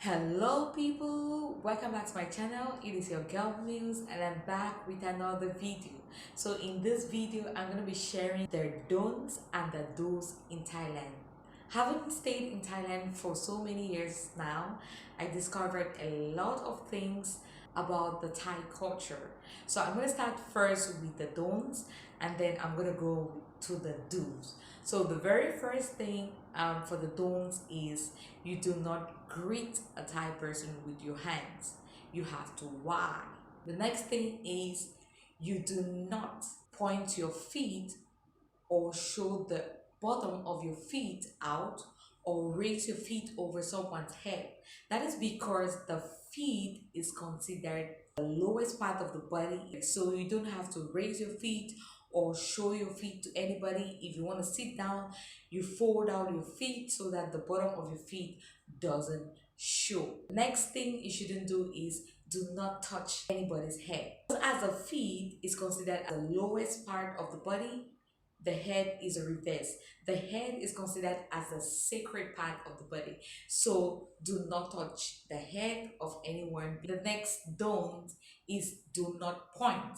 Hello people, welcome back to my channel. It is your girl Muse and I'm back with another video. So in this video I'm going to be sharing the don'ts and the do's in Thailand. Having stayed in Thailand for so many years now, I discovered a lot of things about the Thai culture. So I'm going to start first with the don'ts and then I'm going to go to the do's. So the very first thing for the don'ts is you do not greet a Thai person with your hands. You have to why. The next thing is you do not point your feet or show the bottom of your feet out or raise your feet over someone's head. That is because the feet is considered the lowest part of the body, so you don't have to raise your feet or show your feet to anybody. If you want to sit down, you fold out your feet so that the bottom of your feet doesn't show. Next thing you shouldn't do is do not touch anybody's head. As the feet is considered the lowest part of the body, the head is a reverse. The head is considered as a sacred part of the body. So do not touch the head of anyone. The next don't is do not point.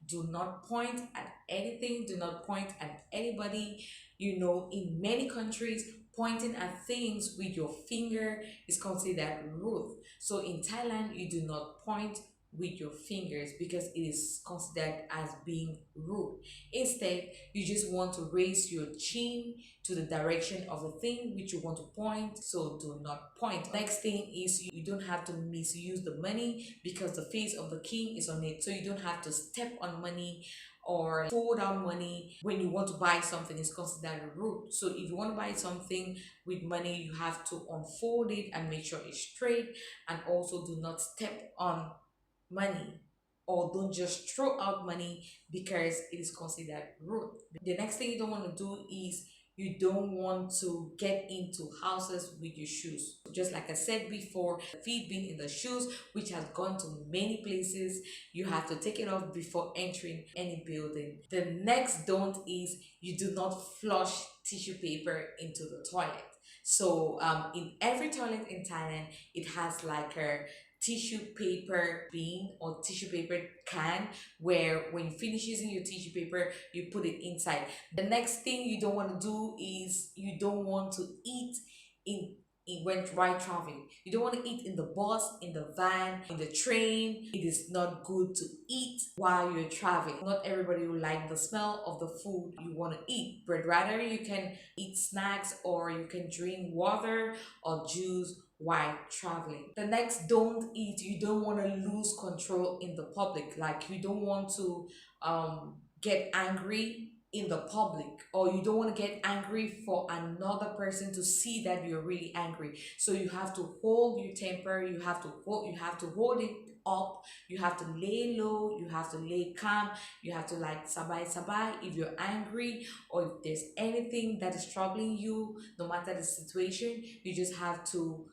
Do not point at anything. Do not point at anybody. You know, in many countries, pointing at things with your finger is considered rude. So in Thailand, you do not point with your fingers because it is considered as being rude. Instead, you just want to raise your chin to the direction of the thing which you want to point, so do not point. Next thing is you don't have to misuse the money because the face of the king is on it, so you don't have to step on money or fold out money when you want to buy something. Is considered rude. So if you want to buy something with money, you have to unfold it and make sure it's straight, and also do not step on money or don't just throw out money because it is considered rude. The next thing you don't want to do is you don't want to get into houses with your shoes. Just like I said before, feet being in the shoes, which has gone to many places, you have to take it off before entering any building. The next don't is you do not flush tissue paper into the toilet. So in every toilet in Thailand, it has like a tissue paper bin or tissue paper can, where when you finish using your tissue paper you put it inside. The next thing you don't want to do is you don't want to eat when while traveling. You don't want to eat in the bus, in the van, in the train. It is not good to eat while you're traveling. Not everybody will like the smell of the food you want to eat, but rather you can eat snacks or you can drink water or juice while traveling. The next don't eat, you don't want to lose control in the public. Like you don't want to get angry in the public, or you don't want to get angry for another person to see that you're really angry. So you have to hold your temper, you have to hold it up, you have to lay low, you have to lay calm, you have to like sabai sabai if you're angry, or if there's anything that is troubling you, no matter the situation, you just have to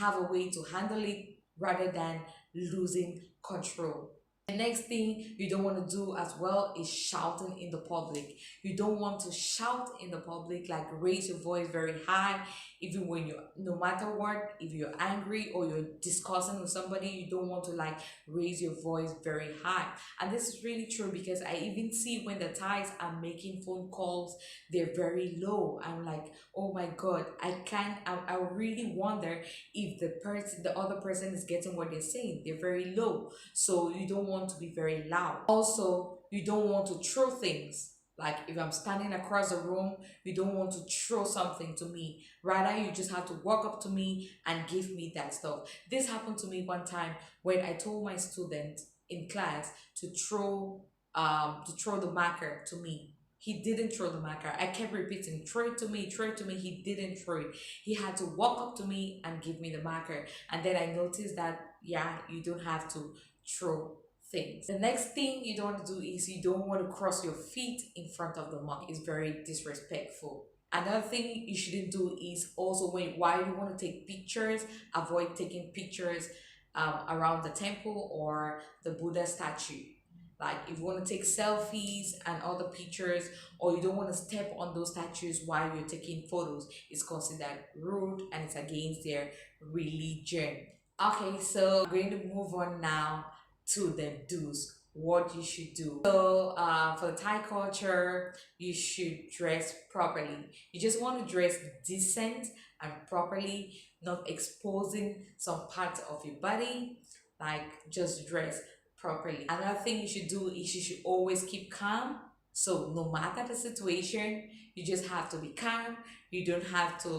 have a way to handle it rather than losing control. The next thing you don't want to do as well is shouting in the public. You don't want to shout in the public, like raise your voice very high, even when you're, no matter what, if you're angry or you're discussing with somebody, you don't want to like raise your voice very high. And this is really true because I even see when the Thais are making phone calls, they're very low. I'm like, oh my God, I really wonder if the other person is getting what they're saying. They're very low. So you don't want to be very loud. Also, you don't want to throw things. Like if I'm standing across the room, you don't want to throw something to me. Rather, you just have to walk up to me and give me that stuff. This happened to me one time when I told my student in class to throw the marker to me. He didn't throw the marker. I kept repeating, throw it to me, throw it to me. He didn't throw it. He had to walk up to me and give me the marker. And then I noticed that, yeah, you don't have to throw things. The next thing you don't want to do is you don't want to cross your feet in front of the monk. It's very disrespectful. Another thing you shouldn't do is also while you want to take pictures, avoid taking pictures around the temple or the Buddha statue. Like if you want to take selfies and other pictures, or you don't want to step on those statues while you're taking photos, it's considered rude and it's against their religion. Okay, so I'm going to move on now to the do's, what you should do. So for the Thai culture, you should dress properly. You just want to dress decent and properly, not exposing some parts of your body, like just dress properly. Another thing you should do is you should always keep calm. So no matter the situation, you just have to be calm. You don't have to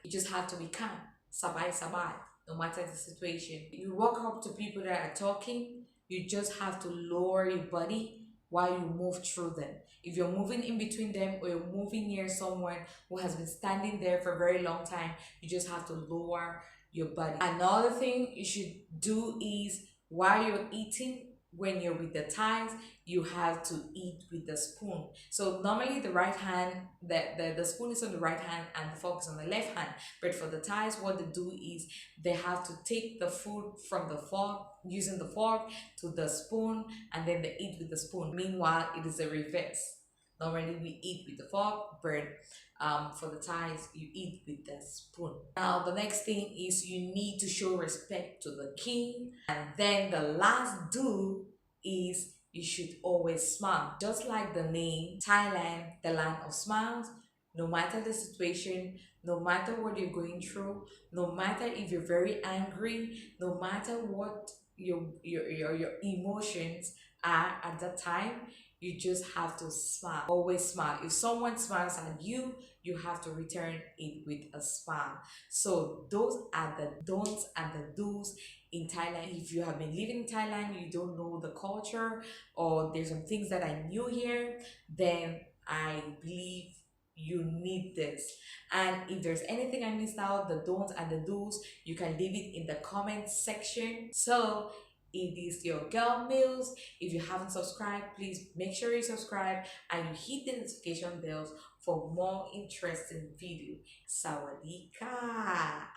you just have to be calm. Sabai sabai, no matter the situation. You walk up to people that are talking, you just have to lower your body while you move through them. If you're moving in between them or you're moving near someone who has been standing there for a very long time, you just have to lower your body. Another thing you should do is while you're eating, when you're with the Thais, you have to eat with the spoon. So normally the right hand, the spoon is on the right hand and the fork is on the left hand. But for the Thais, what they do is they have to take the food from the fork, using the fork, to the spoon, and then they eat with the spoon. Meanwhile, it is a reverse. Normally we eat with the fork, but for the Thais, you eat with the spoon. Now, the next thing is you need to show respect to the king. And then the last do is you should always smile. Just like the name, Thailand, the land of smiles, no matter the situation, no matter what you're going through, no matter if you're very angry, no matter what your emotions are at that time, you just have to smile. Always smile. If someone smiles at you, you have to return it with a smile. So those are the don'ts and the do's in Thailand. If you have been living in Thailand, you don't know the culture, or there's some things that are new here, then I believe you need this. And if there's anything I missed out, the don'ts and the do's, you can leave it in the comment section. So it is your girl Mills. If you haven't subscribed, please make sure you subscribe and you hit the notification bells for more interesting videos. Sawadee ka!